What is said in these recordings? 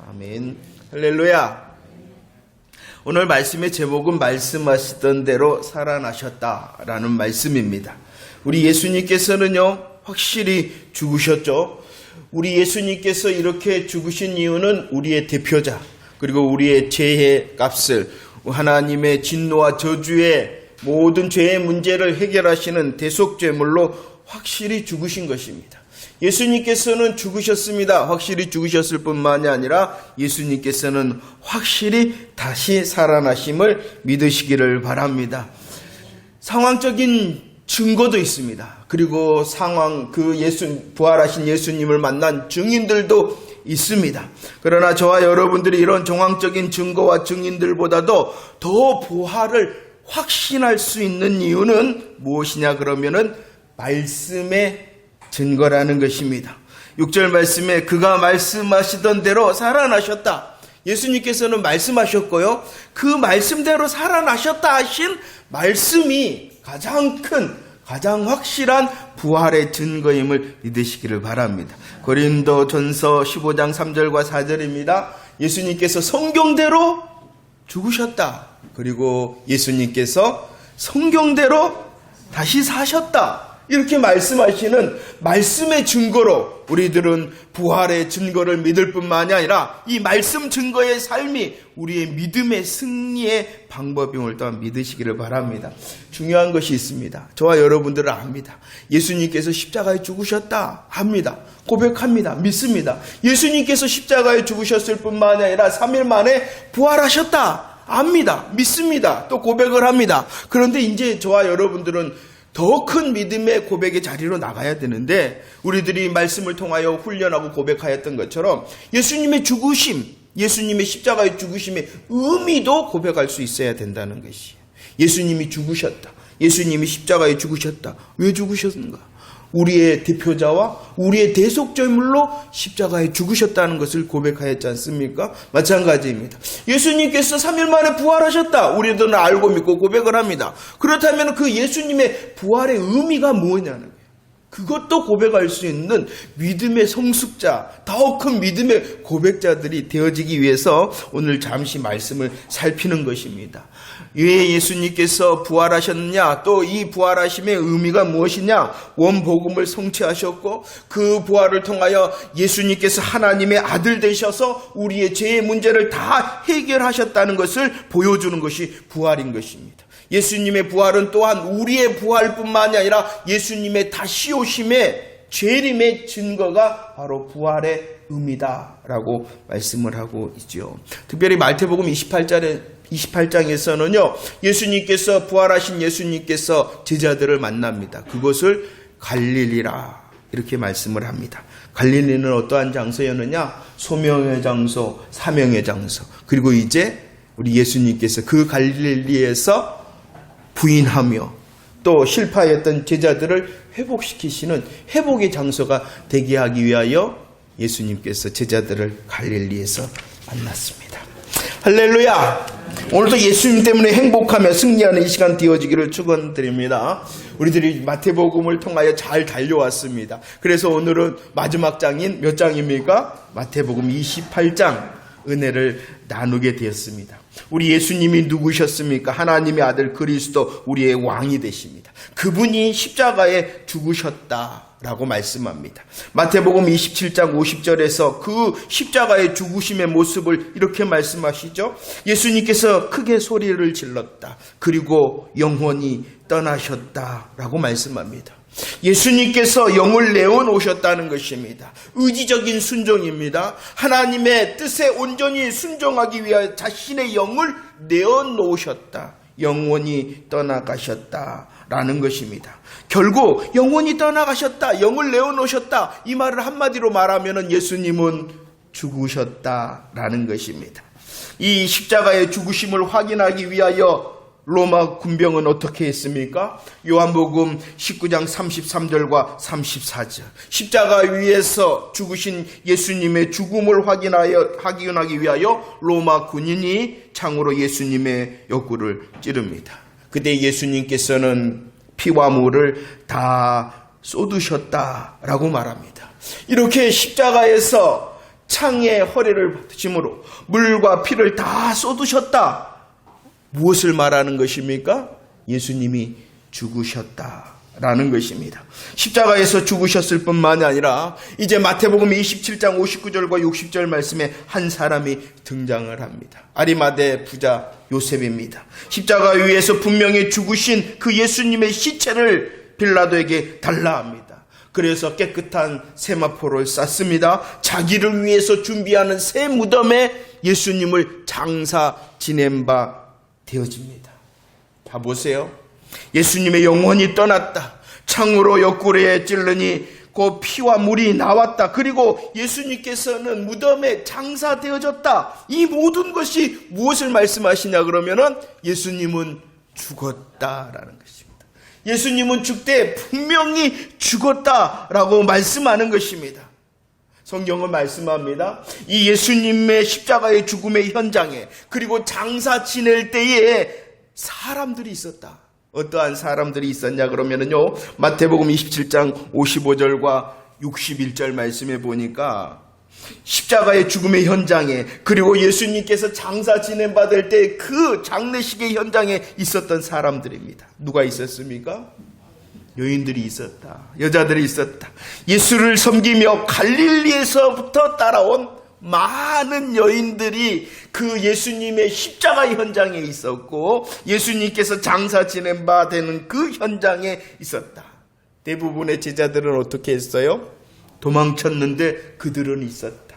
아멘. 할렐루야. 오늘 말씀의 제목은 말씀하시던 대로 살아나셨다라는 말씀입니다. 우리 예수님께서는요, 확실히 죽으셨죠. 우리 예수님께서 이렇게 죽으신 이유는 우리의 대표자, 그리고 우리의 죄의 값을, 하나님의 진노와 저주의 모든 죄의 문제를 해결하시는 대속죄물로 확실히 죽으신 것입니다. 예수님께서는 죽으셨습니다. 확실히 죽으셨을 뿐만이 아니라 예수님께서는 확실히 다시 살아나심을 믿으시기를 바랍니다. 상황적인 증거도 있습니다. 그리고 부활하신 예수님을 만난 증인들도 있습니다. 그러나 저와 여러분들이 이런 종합적인 증거와 증인들보다도 더 부활을 확신할 수 있는 이유는 무엇이냐 그러면은 말씀의 증거라는 것입니다. 6절 말씀에 그가 말씀하시던 대로 살아나셨다. 예수님께서는 말씀하셨고요. 그 말씀대로 살아나셨다 하신 말씀이 가장 큰, 가장 확실한 부활의 증거임을 믿으시기를 바랍니다. 고린도전서 15장 3절과 4절입니다. 예수님께서 성경대로 죽으셨다. 그리고 예수님께서 성경대로 다시 사셨다. 이렇게 말씀하시는 말씀의 증거로 우리들은 부활의 증거를 믿을 뿐만이 아니라 이 말씀 증거의 삶이 우리의 믿음의 승리의 방법임을 또한 믿으시기를 바랍니다. 중요한 것이 있습니다. 저와 여러분들은 압니다. 예수님께서 십자가에 죽으셨다 합니다. 고백합니다. 믿습니다. 예수님께서 십자가에 죽으셨을 뿐만이 아니라 3일 만에 부활하셨다 압니다. 믿습니다. 또 고백을 합니다. 그런데 이제 저와 여러분들은 더 큰 믿음의 고백의 자리로 나가야 되는데, 우리들이 말씀을 통하여 훈련하고 고백하였던 것처럼 예수님의 죽으심, 예수님의 십자가의 죽으심의 의미도 고백할 수 있어야 된다는 것이에요. 예수님이 죽으셨다. 예수님이 십자가에 죽으셨다. 왜 죽으셨는가? 우리의 대표자와 우리의 대속죄물로 십자가에 죽으셨다는 것을 고백하였지 않습니까? 마찬가지입니다. 예수님께서 3일 만에 부활하셨다. 우리들은 알고 믿고 고백을 합니다. 그렇다면 그 예수님의 부활의 의미가 뭐냐는 거예요. 그것도 고백할 수 있는 믿음의 성숙자, 더 큰 믿음의 고백자들이 되어지기 위해서 오늘 잠시 말씀을 살피는 것입니다. 왜 예수님께서 부활하셨느냐, 또 이 부활하심의 의미가 무엇이냐, 원복음을 성취하셨고 그 부활을 통하여 예수님께서 하나님의 아들 되셔서 우리의 죄의 문제를 다 해결하셨다는 것을 보여주는 것이 부활인 것입니다. 예수님의 부활은 또한 우리의 부활뿐만이 아니라 예수님의 다시 오심의 재림의 증거가 바로 부활의 의미다라고 말씀을 하고 있죠. 특별히 마태복음 28장에서는요, 예수님께서 부활하신 예수님께서 제자들을 만납니다. 그것을 갈릴리라 이렇게 말씀을 합니다. 갈릴리는 어떠한 장소였느냐? 소명의 장소, 사명의 장소. 그리고 이제 우리 예수님께서 그 갈릴리에서 부인하며 또 실패했던 제자들을 회복시키시는 회복의 장소가 되게 하기 위하여 예수님께서 제자들을 갈릴리에서 만났습니다. 할렐루야! 오늘도 예수님 때문에 행복하며 승리하는 이 시간 되어지기를 축원드립니다. 우리들이 마태복음을 통하여 잘 달려왔습니다. 그래서 오늘은 마지막 장인 몇 장입니까? 마태복음 28장 은혜를 나누게 되었습니다. 우리 예수님이 누구셨습니까? 하나님의 아들 그리스도, 우리의 왕이 되십니다. 그분이 십자가에 죽으셨다라고 말씀합니다. 마태복음 27장 50절에서 그 십자가의 죽으심의 모습을 이렇게 말씀하시죠. 예수님께서 크게 소리를 질렀다. 그리고 영원히 떠나셨다라고 말씀합니다. 예수님께서 영을 내어놓으셨다는 것입니다. 의지적인 순종입니다. 하나님의 뜻에 온전히 순종하기 위하여 자신의 영을 내어놓으셨다. 영원히 떠나가셨다라는 것입니다. 결국 영원히 떠나가셨다, 영을 내어놓으셨다, 이 말을 한마디로 말하면 예수님은 죽으셨다라는 것입니다. 이 십자가의 죽으심을 확인하기 위하여 로마 군병은 어떻게 했습니까? 요한복음 19장 33절과 34절. 십자가 위에서 죽으신 예수님의 죽음을 확인하기 위하여 로마 군인이 창으로 예수님의 옆구리를 찌릅니다. 그때 예수님께서는 피와 물을 다 쏟으셨다라고 말합니다. 이렇게 십자가에서 창에 허리를 받으심으로 물과 피를 다 쏟으셨다. 무엇을 말하는 것입니까? 예수님이 죽으셨다라는 것입니다. 십자가에서 죽으셨을 뿐만이 아니라 이제 마태복음 27장 59절과 60절 말씀에 한 사람이 등장을 합니다. 아리마대 부자 요셉입니다. 십자가 위에서 분명히 죽으신 그 예수님의 시체를 빌라도에게 달라 합니다. 그래서 깨끗한 세마포를 쌌습니다. 자기를 위해서 준비하는 새 무덤에 예수님을 장사 지낸 바 되어집니다. 자, 보세요. 예수님의 영혼이 떠났다. 창으로 옆구리에 찔르니 그 피와 물이 나왔다. 그리고 예수님께서는 무덤에 장사되어졌다. 이 모든 것이 무엇을 말씀하시냐 그러면은 예수님은 죽었다라는 것입니다. 예수님은 죽되 분명히 죽었다라고 말씀하는 것입니다. 성경은 말씀합니다. 이 예수님의 십자가의 죽음의 현장에 그리고 장사 지낼 때에 사람들이 있었다. 어떠한 사람들이 있었냐 그러면은요, 마태복음 27장 55절과 61절 말씀에 보니까 십자가의 죽음의 현장에 그리고 예수님께서 장사 지낸 받을 때 그 장례식의 현장에 있었던 사람들입니다. 누가 있었습니까? 여인들이 있었다. 여자들이 있었다. 예수를 섬기며 갈릴리에서부터 따라온 많은 여인들이 그 예수님의 십자가 현장에 있었고 예수님께서 장사 지낸 바 되는 그 현장에 있었다. 대부분의 제자들은 어떻게 했어요? 도망쳤는데 그들은 있었다.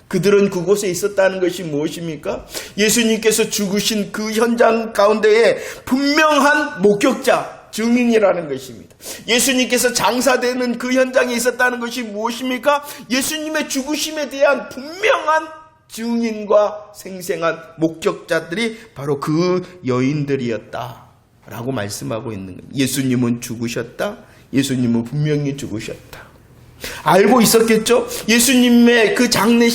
그들은 그곳에 있었다는 것이 무엇입니까? 예수님께서 죽으신 그 현장 가운데에 분명한 목격자, 증인이라는 것입니다. 예수님께서 장사되는 그 현장에 있었다는 것이 무엇입니까? 예수님의 죽으심에 대한 분명한 증인과 생생한 목격자들이 바로 그 여인들이었다라고 말씀하고 있는 거예요. 예수님은 죽으셨다. 예수님은 분명히 죽으셨다. 알고 있었겠죠? 예수님의 그 장례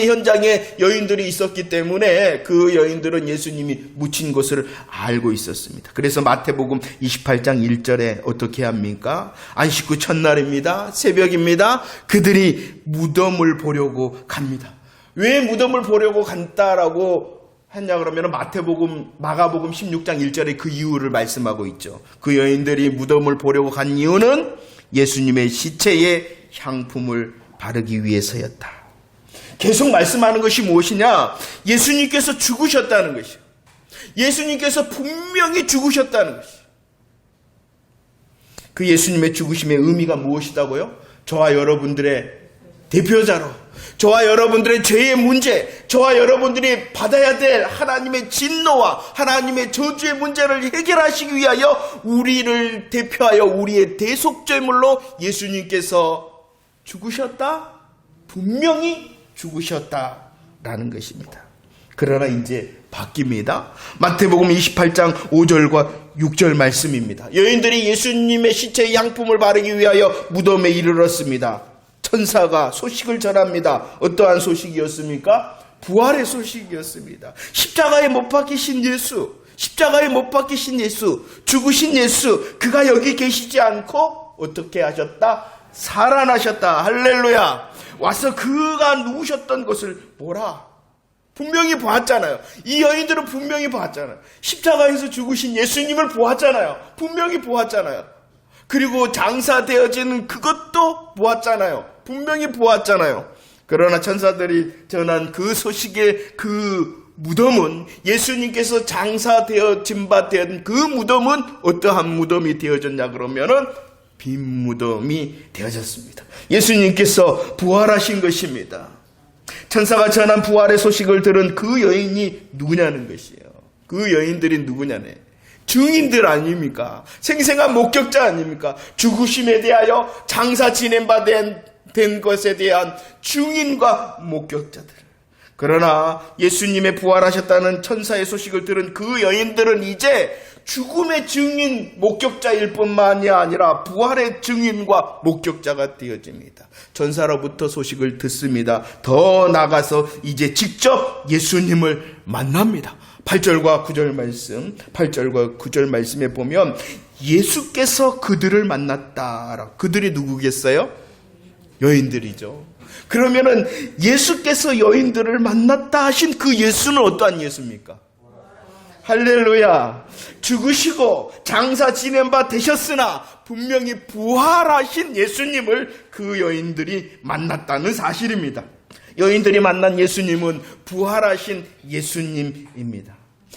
현장에 여인들이 있었기 때문에 그 여인들은 예수님이 묻힌 것을 알고 있었습니다. 그래서 마태복음 28장 1절에 어떻게 합니까? 안식 후 첫날입니다. 새벽입니다. 그들이 무덤을 보려고 갑니다. 왜 무덤을 보려고 간다라고 했냐 그러면 마가복음 16장 1절에 그 이유를 말씀하고 있죠. 그 여인들이 무덤을 보려고 간 이유는 예수님의 시체에 향품을 바르기 위해서였다. 계속 말씀하는 것이 무엇이냐? 예수님께서 죽으셨다는 것이요. 예수님께서 분명히 죽으셨다는 것이요. 그 예수님의 죽으심의 의미가 무엇이다고요? 저와 여러분들의 대표자로, 저와 여러분들의 죄의 문제, 저와 여러분들이 받아야 될 하나님의 진노와 하나님의 저주의 문제를 해결하시기 위하여 우리를 대표하여 우리의 대속죄물로 예수님께서 죽으셨다? 분명히 죽으셨다라는 것입니다. 그러나 이제 바뀝니다. 마태복음 28장 5절과 6절 말씀입니다. 여인들이 예수님의 시체의 향품을 바르기 위하여 무덤에 이르렀습니다. 천사가 소식을 전합니다. 어떠한 소식이었습니까? 부활의 소식이었습니다. 십자가에 못 박히신 예수, 십자가에 못 박히신 예수, 죽으신 예수, 그가 여기 계시지 않고 어떻게 하셨다? 살아나셨다. 할렐루야. 와서 그가 누우셨던 것을 보라. 분명히 보았잖아요. 이 여인들은 분명히 보았잖아요. 십자가에서 죽으신 예수님을 보았잖아요. 분명히 보았잖아요. 그리고 장사되어지는 그것도 보았잖아요. 분명히 보았잖아요. 그러나 천사들이 전한 그 소식의 그 무덤은, 예수님께서 장사되어진 바 된 그 무덤은 어떠한 무덤이 되어졌냐 그러면은 빈 무덤이 되어졌습니다. 예수님께서 부활하신 것입니다. 천사가 전한 부활의 소식을 들은 그 여인이 누구냐는 것이에요. 그 여인들이 누구냐네. 증인들 아닙니까? 생생한 목격자 아닙니까? 죽으심에 대하여 장사 지낸 바 된 것에 대한 증인과 목격자들. 그러나 예수님의 부활하셨다는 천사의 소식을 들은 그 여인들은 이제 죽음의 증인, 목격자일 뿐만이 아니라 부활의 증인과 목격자가 되어집니다. 천사로부터 소식을 듣습니다. 더 나아가서 이제 직접 예수님을 만납니다. 8절과 9절 말씀, 8절과 9절 말씀에 보면 예수께서 그들을 만났다. 그들이 누구겠어요? 여인들이죠. 그러면은 예수께서 여인들을 만났다 하신 그 예수는 어떠한 예수입니까? 할렐루야. 죽으시고 장사 지낸 바 되셨으나 분명히 부활하신 예수님을 그 여인들이 만났다는 사실입니다. 여인들이 만난 예수님은 부활하신 예수님입니다.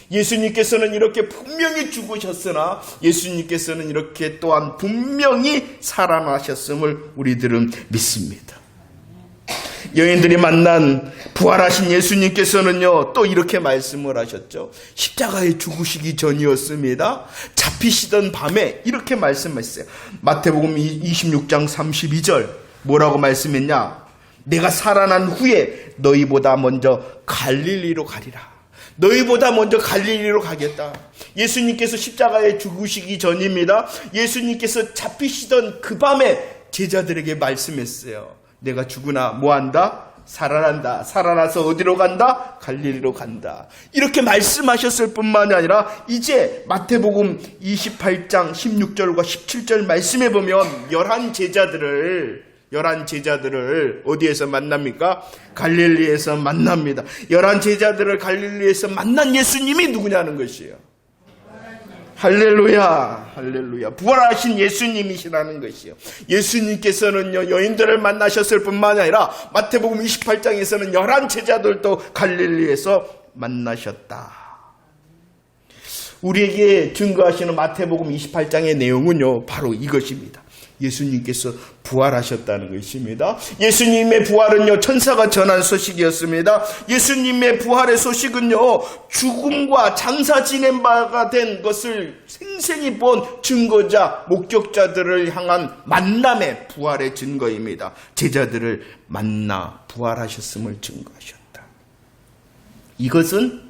예수님께서는 이렇게 분명히 죽으셨으나 예수님께서는 이렇게 또한 분명히 살아나셨음을 우리들은 믿습니다. 여인들이 만난 부활하신 예수님께서는요, 또 이렇게 말씀을 하셨죠. 십자가에 죽으시기 전이었습니다. 잡히시던 밤에 이렇게 말씀했어요. 마태복음 26장 32절 뭐라고 말씀했냐? 내가 살아난 후에 너희보다 먼저 갈릴리로 가리라. 너희보다 먼저 갈릴리로 가겠다. 예수님께서 십자가에 죽으시기 전입니다. 예수님께서 잡히시던 그 밤에 제자들에게 말씀했어요. 내가 죽으나 뭐한다? 살아난다. 살아나서 어디로 간다? 갈릴리로 간다. 이렇게 말씀하셨을 뿐만이 아니라 이제 마태복음 28장 16절과 17절 말씀해 보면 11 제자들을 어디에서 만납니까? 갈릴리에서 만납니다. 11 제자들을 갈릴리에서 만난 예수님이 누구냐는 것이에요. 할렐루야, 할렐루야. 부활하신 예수님이시라는 것이요. 예수님께서는요, 여인들을 만나셨을 뿐만 아니라 마태복음 28장에서는 11 제자들도 갈릴리에서 만나셨다. 우리에게 증거하시는 마태복음 28장의 내용은요, 바로 이것입니다. 예수님께서 부활하셨다는 것입니다. 예수님의 부활은요, 천사가 전한 소식이었습니다. 예수님의 부활의 소식은요, 죽음과 장사 지낸 바가 된 것을 생생히 본 증거자, 목격자들을 향한 만남의 부활의 증거입니다. 제자들을 만나 부활하셨음을 증거하셨다. 이것은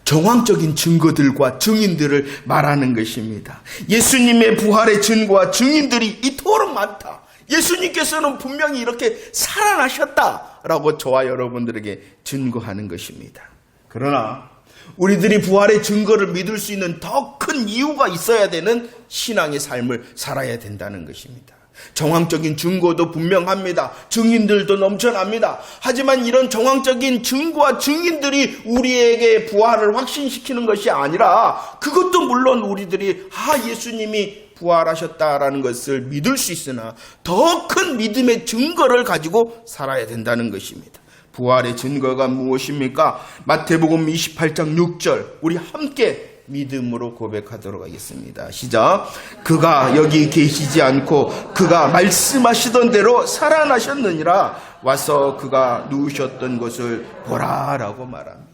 정황적인 증거들과 증인들을 말하는 것입니다. 예수님의 부활의 증거와 증인들이 이토록 많다. 예수님께서는 분명히 이렇게 살아나셨다라고 저와 여러분들에게 증거하는 것입니다. 그러나 우리들이 부활의 증거를 믿을 수 있는 더 큰 이유가 있어야 되는 신앙의 삶을 살아야 된다는 것입니다. 정황적인 증거도 분명합니다. 증인들도 넘쳐납니다. 하지만 이런 정황적인 증거와 증인들이 우리에게 부활을 확신시키는 것이 아니라 그것도 물론 우리들이 예수님이 부활하셨다라는 것을 믿을 수 있으나 더 큰 믿음의 증거를 가지고 살아야 된다는 것입니다. 부활의 증거가 무엇입니까? 마태복음 28장 6절 우리 함께 믿음으로 고백하도록 하겠습니다. 시작. 그가 여기 계시지 않고 그가 말씀하시던 대로 살아나셨느니라. 와서 그가 누우셨던 것을 보라라고 말합니다.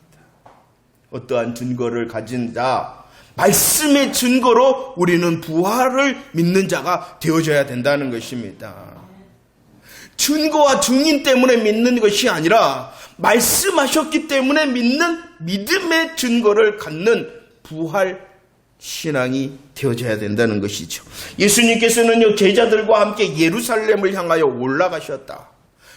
어떠한 증거를 가진 자, 말씀의 증거로 우리는 부활을 믿는 자가 되어져야 된다는 것입니다. 증거와 증인 때문에 믿는 것이 아니라 말씀하셨기 때문에 믿는 믿음의 증거를 갖는 부활 신앙이 되어져야 된다는 것이죠. 예수님께서는요, 제자들과 함께 예루살렘을 향하여 올라가셨다.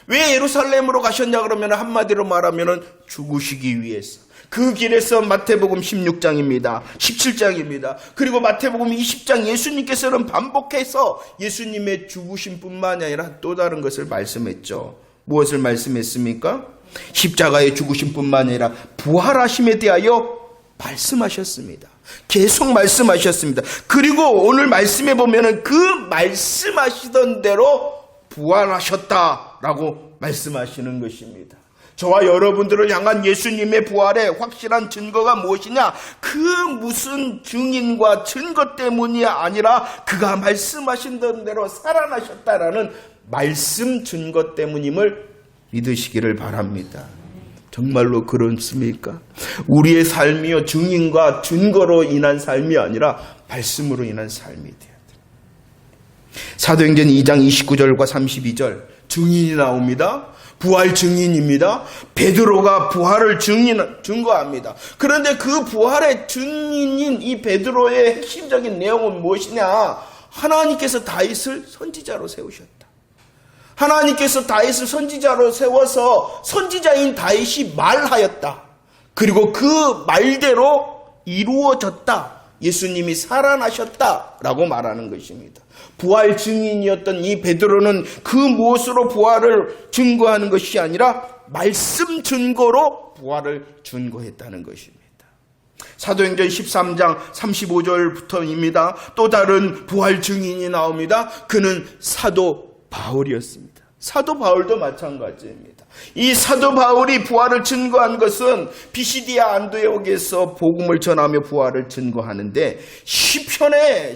왜 예루살렘으로 가셨냐 그러면 한마디로 말하면 죽으시기 위해서. 그 길에서 마태복음 16장입니다. 17장입니다. 그리고 마태복음 20장 예수님께서는 반복해서 예수님의 죽으심뿐만 아니라 또 다른 것을 말씀했죠. 무엇을 말씀했습니까? 십자가의 죽으심뿐만 아니라 부활하심에 대하여 말씀하셨습니다. 계속 말씀하셨습니다. 그리고 오늘 말씀해 보면은 그 말씀하시던 대로 부활하셨다라고 말씀하시는 것입니다. 저와 여러분들을 향한 예수님의 부활의 확실한 증거가 무엇이냐? 그 무슨 증인과 증거 때문이 아니라 그가 말씀하신 대로 살아나셨다라는 말씀 증거 때문임을 믿으시기를 바랍니다. 정말로 그렇습니까? 우리의 삶이요, 증인과 증거로 인한 삶이 아니라 말씀으로 인한 삶이 돼야 돼요. 사도행전 2장 29절과 32절 증인이 나옵니다. 부활 증인입니다. 베드로가 부활을 증거합니다. 그런데 그 부활의 증인인 이 베드로의 핵심적인 내용은 무엇이냐? 하나님께서 다윗을 선지자로 세우셨다. 하나님께서 다윗을 선지자로 세워서 선지자인 다윗이 말하였다. 그리고 그 말대로 이루어졌다. 예수님이 살아나셨다라고 말하는 것입니다. 부활 증인이었던 이 베드로는 그 무엇으로 부활을 증거하는 것이 아니라 말씀 증거로 부활을 증거했다는 것입니다. 사도행전 13장 35절부터입니다. 또 다른 부활 증인이 나옵니다. 그는 사도 바울이었습니다. 사도 바울도 마찬가지입니다. 이 사도 바울이 부활을 증거한 것은 비시디아 안디옥에서 복음을 전하며 부활을 증거하는데 시편에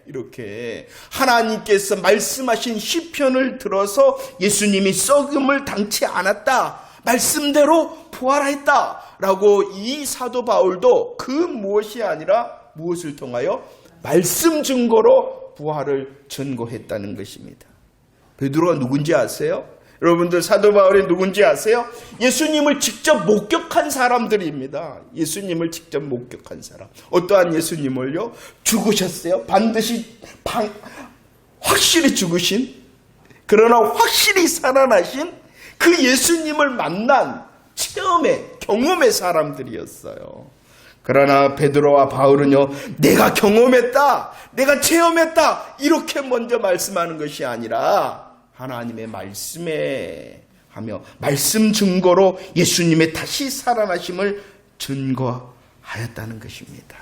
이렇게 하나님께서 말씀하신 시편을 들어서 예수님이 썩음을 당치 않았다, 말씀대로 부활했다 라고 이 사도 바울도 그 무엇이 아니라 무엇을 통하여 말씀 증거로 부활을 증거했다는 것입니다. 베드로가 누군지 아세요? 여러분들, 사도 바울이 누군지 아세요? 예수님을 직접 목격한 사람들입니다. 예수님을 직접 목격한 사람. 어떠한 예수님을요? 죽으셨어요. 반드시 확실히 죽으신, 그러나 확실히 살아나신 그 예수님을 만난 경험의 사람들이었어요. 그러나 베드로와 바울은요, 내가 경험했다, 내가 체험했다, 이렇게 먼저 말씀하는 것이 아니라 하나님의 말씀에 하며 말씀 증거로 예수님의 다시 살아나심을 증거하였다는 것입니다.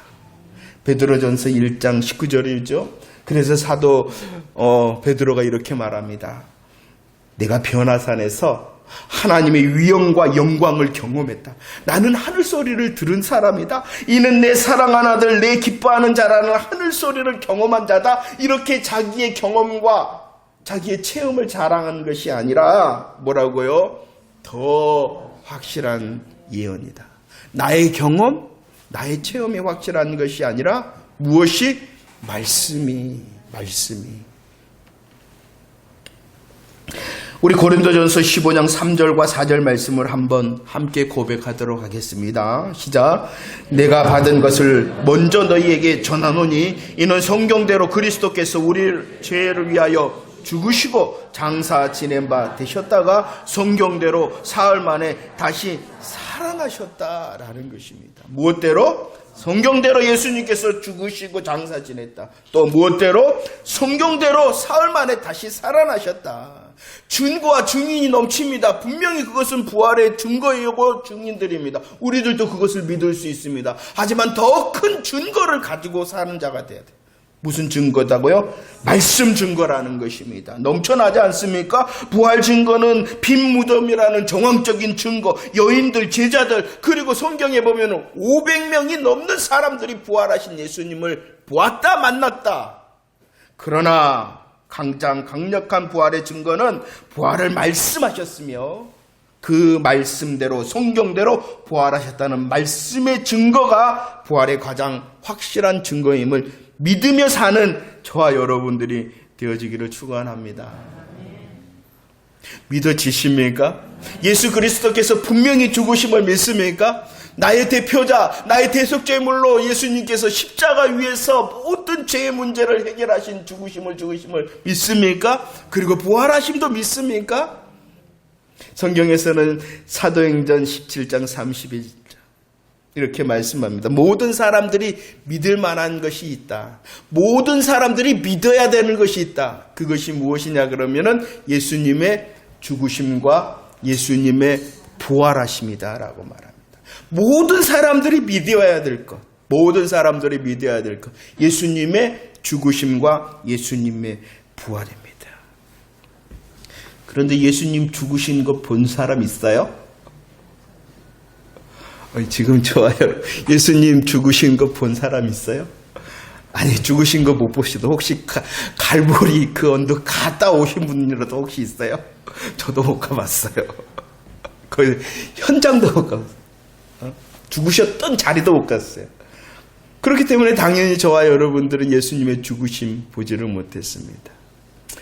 베드로전서 1장 19절이죠. 그래서 사도 베드로가 이렇게 말합니다. 내가 변화산에서 하나님의 위엄과 영광을 경험했다. 나는 하늘 소리를 들은 사람이다. 이는 내 사랑하는 아들, 내 기뻐하는 자라는 하늘 소리를 경험한 자다. 이렇게 자기의 경험과 자기의 체험을 자랑하는 것이 아니라 뭐라고요? 더 확실한 예언이다. 나의 경험, 나의 체험이 확실한 것이 아니라 무엇이? 말씀이. 우리 고린도전서 15장 3절과 4절 말씀을 한번 함께 고백하도록 하겠습니다. 시작. 내가 받은 것을 먼저 너희에게 전하노니 이는 성경대로 그리스도께서 우리 죄를 위하여 죽으시고 장사 지낸 바 되셨다가 성경대로 사흘 만에 다시 살아나셨다라는 것입니다. 무엇대로? 성경대로 예수님께서 죽으시고 장사 지냈다. 또 무엇대로? 성경대로 사흘 만에 다시 살아나셨다. 증거와 증인이 넘칩니다. 분명히 그것은 부활의 증거이고 증인들입니다. 우리들도 그것을 믿을 수 있습니다. 하지만 더 큰 증거를 가지고 사는 자가 돼야 돼요. 무슨 증거다고요? 말씀 증거라는 것입니다. 넘쳐나지 않습니까? 부활 증거는 빈 무덤이라는 정황적인 증거, 여인들, 제자들, 그리고 성경에 보면 500명이 넘는 사람들이 부활하신 예수님을 보았다, 만났다. 그러나 강력한 부활의 증거는 부활을 말씀하셨으며 그 말씀대로, 성경대로 부활하셨다는 말씀의 증거가 부활의 가장 확실한 증거임을 믿으며 사는 저와 여러분들이 되어지기를 축원합니다. 믿어지십니까? 예수 그리스도께서 분명히 죽으심을 믿습니까? 나의 대표자, 나의 대속죄물로 예수님께서 십자가 위에서 모든 죄의 문제를 해결하신 죽으심을 믿습니까? 그리고 부활하심도 믿습니까? 성경에서는 사도행전 17장 31절 이렇게 말씀합니다. 모든 사람들이 믿을 만한 것이 있다. 모든 사람들이 믿어야 되는 것이 있다. 그것이 무엇이냐 그러면은 예수님의 죽으심과 예수님의 부활하심이다라고 말합니다. 모든 사람들이 믿어야 될 것. 모든 사람들이 믿어야 될 것. 예수님의 죽으심과 예수님의 부활입니다. 그런데 예수님 죽으신 거 본 사람 있어요? 지금 좋아요. 예수님 죽으신 거 본 사람 있어요? 아니, 죽으신 거 못 보시도 혹시 갈보리 그 언덕 갔다 오신 분이라도 혹시 있어요? 저도 못 가봤어요. 그 현장도 못 가봤어요. 죽으셨던 자리도 못 갔어요. 그렇기 때문에 당연히 저와 여러분들은 예수님의 죽으심 보지를 못했습니다.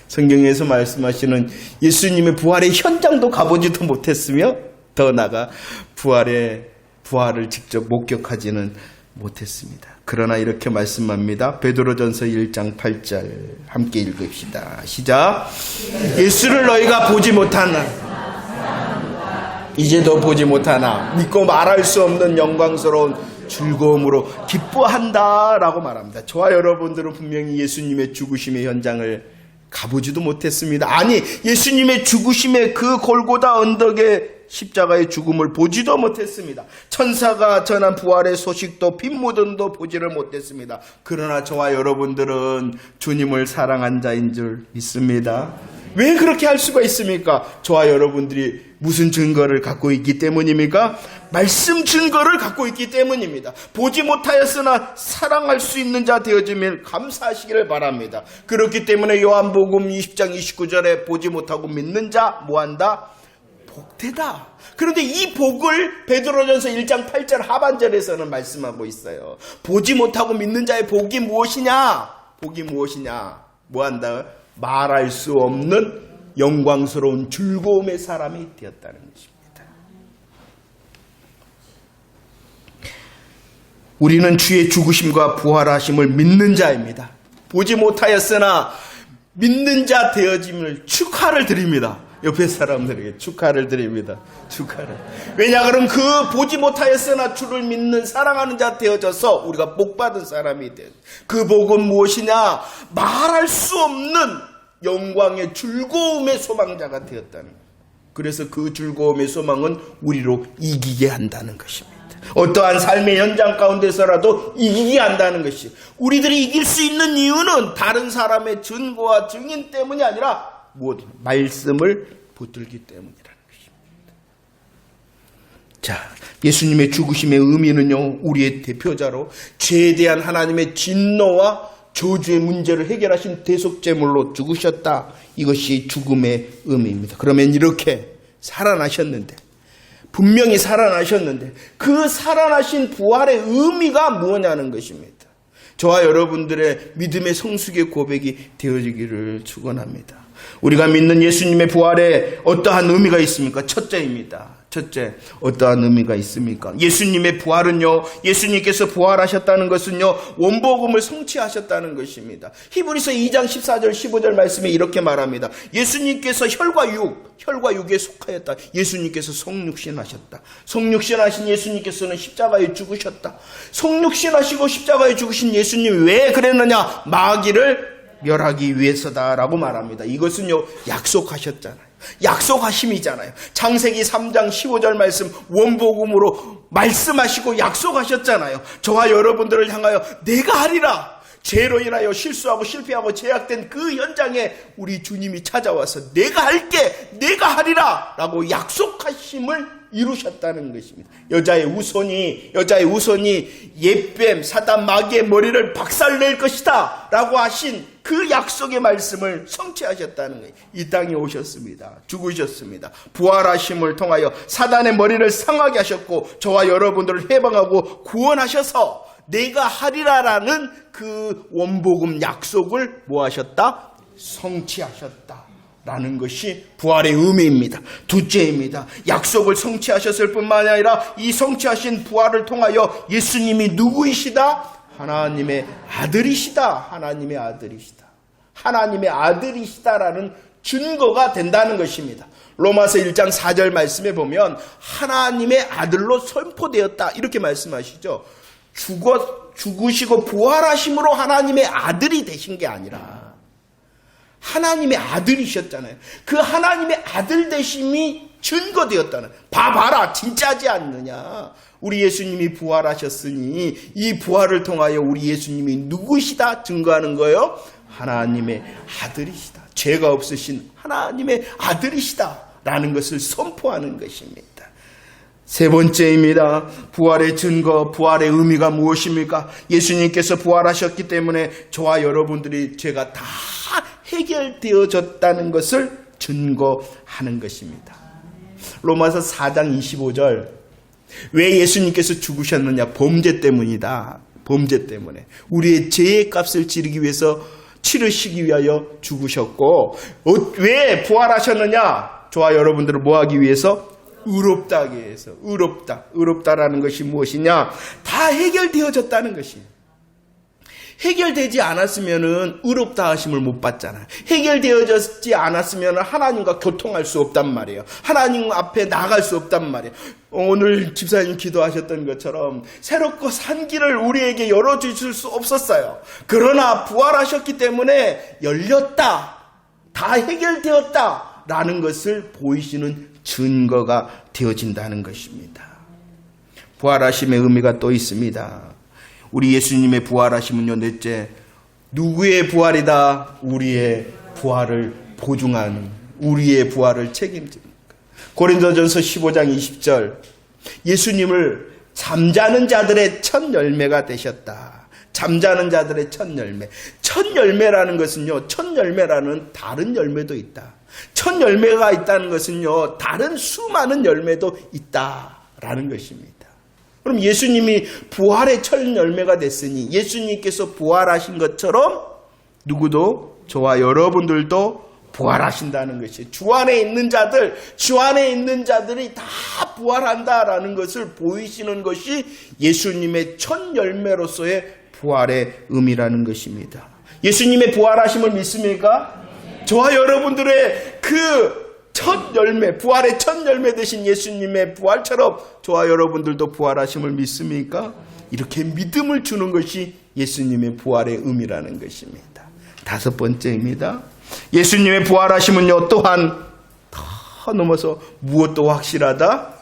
성경에서 말씀하시는 예수님의 부활의 현장도 가보지도 못했으며 더 나아가 부활을 직접 목격하지는 못했습니다. 그러나 이렇게 말씀합니다. 베드로전서 1장 8절 함께 읽읍시다. 시작. 예수를 너희가 보지 못하나 이제도 보지 못하나 믿고 말할 수 없는 영광스러운 즐거움으로 기뻐한다라고 말합니다. 저와 여러분들은 분명히 예수님의 죽으심의 현장을 가보지도 못했습니다. 아니, 예수님의 죽으심의 그 골고다 언덕의 십자가의 죽음을 보지도 못했습니다. 천사가 전한 부활의 소식도 빈무덤도 보지를 못했습니다. 그러나 저와 여러분들은 주님을 사랑한 자인 줄 믿습니다. 왜 그렇게 할 수가 있습니까? 저와 여러분들이 무슨 증거를 갖고 있기 때문입니까? 말씀 증거를 갖고 있기 때문입니다. 보지 못하였으나 사랑할 수 있는 자 되어지면 감사하시기를 바랍니다. 그렇기 때문에 요한복음 20장 29절에 보지 못하고 믿는 자 뭐한다? 복되다. 그런데 이 복을 베드로전서 1장 8절 하반절에서는 말씀하고 있어요. 보지 못하고 믿는 자의 복이 무엇이냐? 복이 무엇이냐? 뭐한다? 말할 수 없는 영광스러운 즐거움의 사람이 되었다는 것입니다. 우리는 주의 죽으심과 부활하심을 믿는 자입니다. 보지 못하였으나 믿는 자 되어짐을 축하를 드립니다. 옆에 사람들에게 축하를 드립니다. 축하를. 왜냐 그럼 그 보지 못하였으나 주를 믿는 사랑하는 자 되어져서 우리가 복받은 사람이 된 그 복은 무엇이냐? 말할 수 없는 영광의 즐거움의 소망자가 되었다는 거예요. 그래서 그 즐거움의 소망은 우리로 이기게 한다는 것입니다. 어떠한 삶의 현장 가운데서라도 이기게 한다는 것이, 우리들이 이길 수 있는 이유는 다른 사람의 증거와 증인 때문이 아니라 무엇? 말씀을 붙들기 때문이라는 것입니다. 자, 예수님의 죽으심의 의미는요, 우리의 대표자로 죄에 대한 하나님의 진노와 저주의 문제를 해결하신 대속제물로 죽으셨다. 이것이 죽음의 의미입니다. 그러면 이렇게 살아나셨는데, 분명히 살아나셨는데 그 살아나신 부활의 의미가 뭐냐는 것입니다. 저와 여러분들의 믿음의 성숙의 고백이 되어지기를 축원합니다. 우리가 믿는 예수님의 부활에 어떠한 의미가 있습니까? 첫째입니다. 첫째, 어떠한 의미가 있습니까? 예수님의 부활은요, 예수님께서 부활하셨다는 것은요, 원복음을 성취하셨다는 것입니다. 히브리서 2장 14절 15절 말씀에 이렇게 말합니다. 예수님께서 혈과 육에 속하였다. 예수님께서 성육신하셨다. 성육신하신 예수님께서는 십자가에 죽으셨다. 성육신하시고 십자가에 죽으신 예수님이 왜 그랬느냐? 마귀를 멸하기 위해서다라고 말합니다. 이것은요, 약속하셨잖아요. 약속하심이잖아요. 창세기 3장 15절 말씀 원복음으로 말씀하시고 약속하셨잖아요. 저와 여러분들을 향하여 내가 하리라. 죄로 인하여 실수하고 실패하고 제약된 그 현장에 우리 주님이 찾아와서 내가 할게, 내가 하리라 라고 약속하심을 이루셨다는 것입니다. 여자의 우선이 옛뱀 사단 마귀의 머리를 박살낼 것이다 라고 하신 그 약속의 말씀을 성취하셨다는 거예요. 이 땅에 오셨습니다. 죽으셨습니다. 부활하심을 통하여 사단의 머리를 상하게 하셨고 저와 여러분들을 해방하고 구원하셔서 내가 하리라라는 그 원복음 약속을 뭐 하셨다? 성취하셨다 라는 것이 부활의 의미입니다. 둘째입니다. 약속을 성취하셨을 뿐만 아니라 이 성취하신 부활을 통하여 예수님이 누구이시다? 하나님의 아들이시다. 하나님의 아들이시다. 하나님의 아들이시다라는 증거가 된다는 것입니다. 로마서 1장 4절 말씀에 보면 하나님의 아들로 선포되었다 이렇게 말씀하시죠. 죽으시고 부활하심으로 하나님의 아들이 되신 게 아니라 하나님의 아들이셨잖아요. 그 하나님의 아들 되심이 증거되었다는, 봐봐라 진짜지 않느냐. 우리 예수님이 부활하셨으니 이 부활을 통하여 우리 예수님이 누구시다 증거하는 거예요. 하나님의 아들이시다. 죄가 없으신 하나님의 아들이시다 라는 것을 선포하는 것입니다. 세 번째입니다. 부활의 증거, 부활의 의미가 무엇입니까? 예수님께서 부활하셨기 때문에 저와 여러분들이 죄가 다 해결되어졌다는 것을 증거하는 것입니다. 로마서 4장 25절, 왜 예수님께서 죽으셨느냐? 범죄 때문이다. 범죄 때문에 우리의 죄의 값을 치르시기 위하여 죽으셨고, 왜 부활하셨느냐? 저와 여러분들을 뭐하기 위해서? 의롭다 하기 위해서. 의롭다라는 것이 무엇이냐? 다 해결되어졌다는 것이에요. 해결되지 않았으면은 의롭다 하심을 못 받잖아요. 해결되어졌지 않았으면 하나님과 교통할 수 없단 말이에요. 하나님 앞에 나갈 수 없단 말이에요. 오늘 집사님 기도하셨던 것처럼 새롭고 산 길을 우리에게 열어주실 수 없었어요. 그러나 부활하셨기 때문에 열렸다, 다 해결되었다 라는 것을 보이시는 증거가 되어진다는 것입니다. 부활하심의 의미가 또 있습니다. 우리 예수님의 부활하심은요, 넷째, 누구의 부활이다? 우리의 부활을 보증하는, 우리의 부활을 책임집니다. 고린도전서 15장 20절, 예수님을 잠자는 자들의 첫 열매가 되셨다. 잠자는 자들의 첫 열매. 첫 열매라는 것은요, 첫 열매라는 다른 열매도 있다. 첫 열매가 있다는 것은요, 다른 수많은 열매도 있다라는 것입니다. 그럼 예수님이 부활의 첫 열매가 됐으니 예수님께서 부활하신 것처럼 누구도, 저와 여러분들도 부활하신다는 것이, 주 안에 있는 자들이 다 부활한다라는 것을 보이시는 것이 예수님의 첫 열매로서의 부활의 의미라는 것입니다. 예수님의 부활하심을 믿습니까? 저와 여러분들의 그 첫 열매, 부활의 첫 열매 되신 예수님의 부활처럼 저와 여러분들도 부활하심을 믿습니까? 이렇게 믿음을 주는 것이 예수님의 부활의 의미라는 것입니다. 다섯 번째입니다. 예수님의 부활하심은요, 또한 더 넘어서 무엇도 확실하다?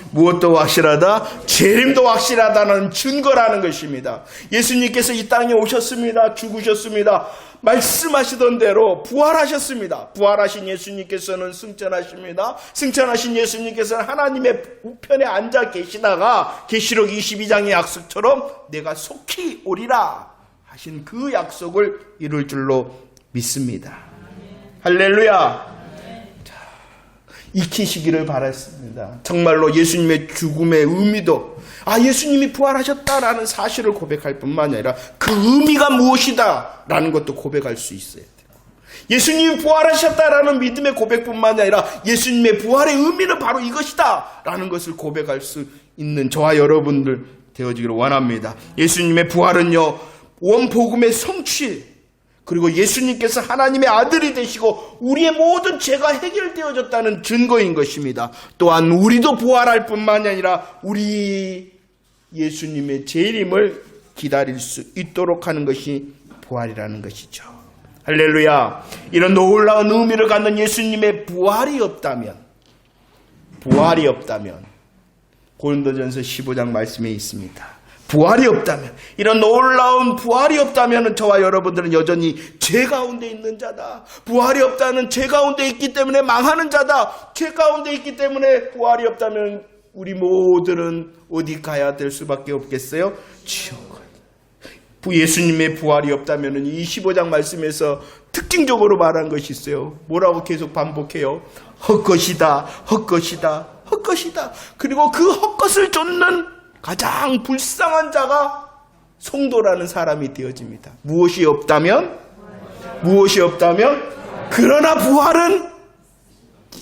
무엇도 확실하다? 재림도 확실하다는 증거라는 것입니다. 예수님께서 이 땅에 오셨습니다. 죽으셨습니다. 말씀하시던 대로 부활하셨습니다. 부활하신 예수님께서는 승천하십니다. 승천하신 예수님께서는 하나님의 우편에 앉아 계시다가 계시록 22장의 약속처럼 내가 속히 오리라 하신 그 약속을 이룰 줄로 믿습니다. 할렐루야. 자, 익히시기를 바랐습니다. 정말로 예수님의 죽음의 의미도, 예수님이 부활하셨다라는 사실을 고백할 뿐만 아니라 그 의미가 무엇이다 라는 것도 고백할 수 있어야 돼요. 예수님이 부활하셨다라는 믿음의 고백뿐만 아니라 예수님의 부활의 의미는 바로 이것이다 라는 것을 고백할 수 있는 저와 여러분들 되어지기를 원합니다. 예수님의 부활은요, 원복음의 성취, 그리고 예수님께서 하나님의 아들이 되시고 우리의 모든 죄가 해결되어졌다는 증거인 것입니다. 또한 우리도 부활할 뿐만 아니라 우리 예수님의 재림을 기다릴 수 있도록 하는 것이 부활이라는 것이죠. 할렐루야. 이런 놀라운 의미를 갖는 예수님의 부활이 없다면 고린도전서 15장 말씀에 있습니다. 부활이 없다면, 이런 놀라운 부활이 없다면 저와 여러분들은 여전히 죄 가운데 있는 자다. 부활이 없다는 죄 가운데 있기 때문에 망하는 자다. 죄 가운데 있기 때문에 부활이 없다면 우리 모두는 어디 가야 될 수밖에 없겠어요? 지옥. 예수님의 부활이 없다면 이 15장 말씀에서 특징적으로 말한 것이 있어요. 뭐라고 계속 반복해요? 헛것이다, 헛것이다, 헛것이다. 그리고 그 헛것을 쫓는 가장 불쌍한 자가 성도라는 사람이 되어집니다. 무엇이 없다면? 그러나 부활은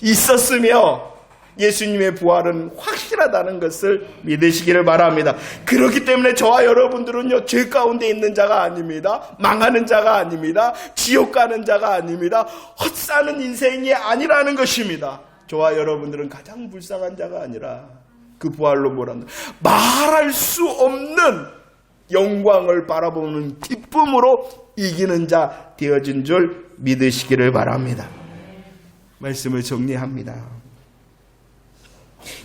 있었으며 예수님의 부활은 확실하다는 것을 믿으시기를 바랍니다. 그렇기 때문에 저와 여러분들은요, 죄 가운데 있는 자가 아닙니다. 망하는 자가 아닙니다. 지옥 가는 자가 아닙니다. 헛사는 인생이 아니라는 것입니다. 저와 여러분들은 가장 불쌍한 자가 아니라 그 부활로 뭐란다? 말할 수 없는 영광을 바라보는 기쁨으로 이기는 자 되어진 줄 믿으시기를 바랍니다. 말씀을 정리합니다.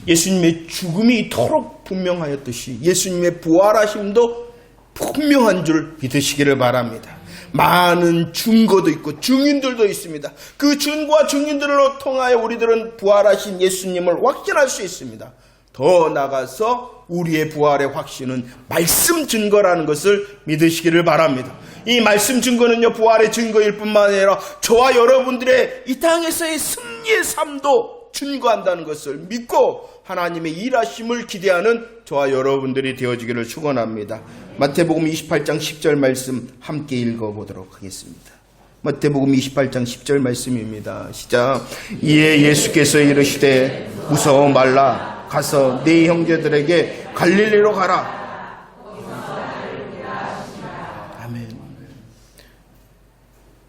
예수님의 죽음이 이토록 분명하였듯이 예수님의 부활하심도 분명한 줄 믿으시기를 바랍니다. 많은 증거도 있고 증인들도 있습니다. 그 증거와 증인들로 통하여 우리들은 부활하신 예수님을 확신할 수 있습니다. 더 나아가서 우리의 부활의 확신은 말씀 증거라는 것을 믿으시기를 바랍니다. 이 말씀 증거는요, 부활의 증거일 뿐만 아니라 저와 여러분들의 이 땅에서의 승리의 삶도 증거한다는 것을 믿고 하나님의 일하심을 기대하는 저와 여러분들이 되어지기를 축원합니다. 마태복음 28장 10절 말씀 함께 읽어보도록 하겠습니다. 마태복음 28장 10절 말씀입니다. 시작. 이에 예수께서 이르시되 무서워 말라. 가서 네 형제들에게 갈릴리로 가라.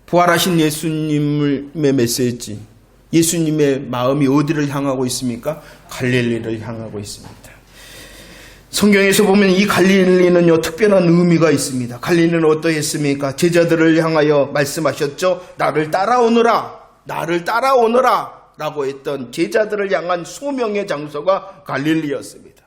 부활하신 예수님의 메시지, 예수님의 마음이 어디를 향하고 있습니까? 갈릴리를 향하고 있습니다. 성경에서 보면 이 갈릴리는요, 특별한 의미가 있습니다. 갈릴리는 어떠했습니까? 제자들을 향하여 말씀하셨죠. 나를 따라오너라, 나를 따라오너라 라고 했던 제자들을 향한 소명의 장소가 갈릴리였습니다.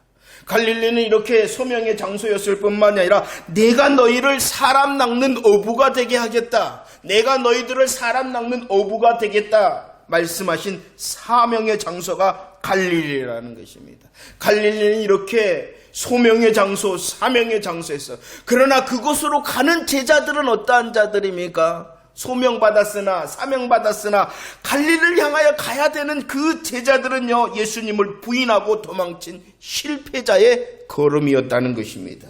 갈릴리는 이렇게 소명의 장소였을 뿐만 아니라 내가 너희를 사람 낚는 어부가 되게 하겠다, 내가 너희들을 사람 낚는 어부가 되겠다 말씀하신 사명의 장소가 갈릴리라는 것입니다. 갈릴리는 이렇게 소명의 장소, 사명의 장소에서, 그러나 그곳으로 가는 제자들은 어떠한 자들입니까? 소명받았으나 사명받았으나 갈릴리를 향하여 가야 되는 그 제자들은요, 예수님을 부인하고 도망친 실패자의 걸음이었다는 것입니다.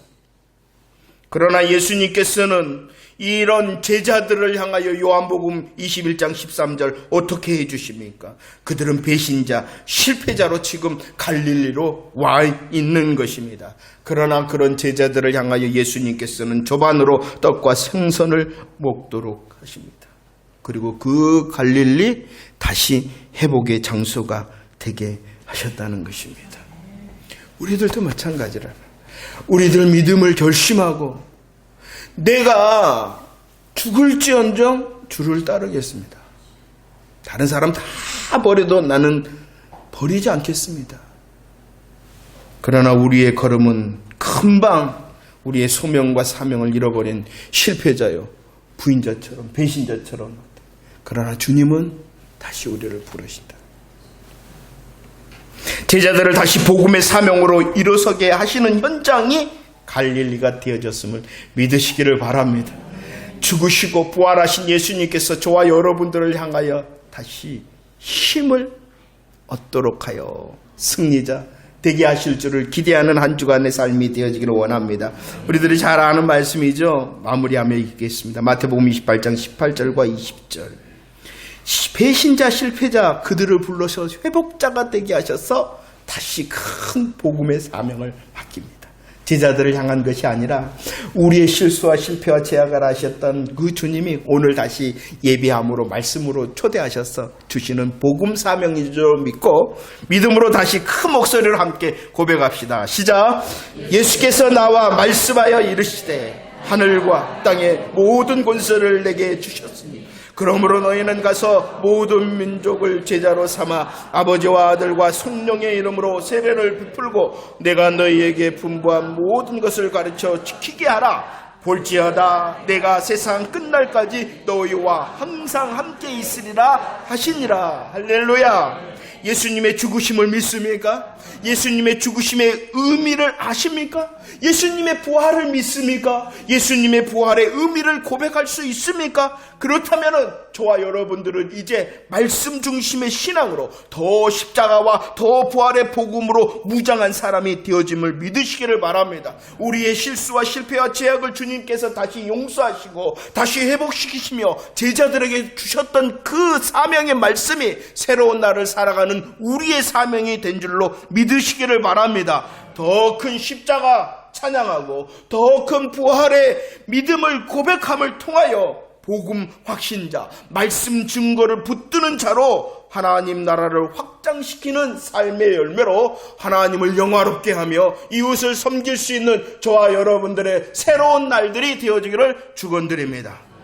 그러나 예수님께서는 이런 제자들을 향하여 요한복음 21장 13절 어떻게 해주십니까? 그들은 배신자, 실패자로 지금 갈릴리로 와 있는 것입니다. 그러나 그런 제자들을 향하여 예수님께서는 조반으로 떡과 생선을 먹도록 하십니다. 그리고 그 갈릴리 다시 회복의 장소가 되게 하셨다는 것입니다. 우리들도 마찬가지라. 우리들 믿음을 결심하고 내가 죽을지언정 주를 따르겠습니다. 다른 사람 다 버려도 나는 버리지 않겠습니다. 그러나 우리의 걸음은 금방 우리의 소명과 사명을 잃어버린 실패자요, 부인자처럼, 배신자처럼. 그러나 주님은 다시 우리를 부르신다. 제자들을 다시 복음의 사명으로 일어서게 하시는 현장이 갈릴리가 되어졌음을 믿으시기를 바랍니다. 죽으시고 부활하신 예수님께서 저와 여러분들을 향하여 다시 힘을 얻도록 하여 승리자 되게 하실 줄을 기대하는 한 주간의 삶이 되어지기를 원합니다. 우리들이 잘 아는 말씀이죠. 마무리하며 읽겠습니다. 마태복음 28장 18절과 20절. 배신자, 실패자 그들을 불러서 회복자가 되게 하셔서 다시 큰 복음의 사명을 맡깁니다. 제자들을 향한 것이 아니라 우리의 실수와 실패와 제약을 하셨던 그 주님이 오늘 다시 예배함으로 말씀으로 초대하셔서 주시는 복음 사명인 줄 믿고 믿음으로 다시 큰 목소리로 함께 고백합시다. 시작. 예수께서 나와 말씀하여 이르시되 하늘과 땅의 모든 권세를 내게 주셨으니 그러므로 너희는 가서 모든 민족을 제자로 삼아 아버지와 아들과 성령의 이름으로 세례를 베풀고 내가 너희에게 분부한 모든 것을 가르쳐 지키게 하라. 볼지어다 내가 세상 끝날까지 너희와 항상 함께 있으리라 하시니라. 할렐루야. 예수님의 죽으심을 믿습니까? 예수님의 죽으심의 의미를 아십니까? 예수님의 부활을 믿습니까? 예수님의 부활의 의미를 고백할 수 있습니까? 그렇다면 저와 여러분들은 이제 말씀 중심의 신앙으로 더 십자가와 더 부활의 복음으로 무장한 사람이 되어짐을 믿으시기를 바랍니다. 우리의 실수와 실패와 제약을 주님께서 다시 용서하시고 다시 회복시키시며 제자들에게 주셨던 그 사명의 말씀이 새로운 날을 살아가는 우리의 사명이 된 줄로 믿으시기를 바랍니다. 더 큰 십자가 찬양하고 더 큰 부활의 믿음을 고백함을 통하여 복음 확신자, 말씀 증거를 붙드는 자로 하나님 나라를 확장시키는 삶의 열매로 하나님을 영화롭게 하며 이웃을 섬길 수 있는 저와 여러분들의 새로운 날들이 되어지기를 축원드립니다.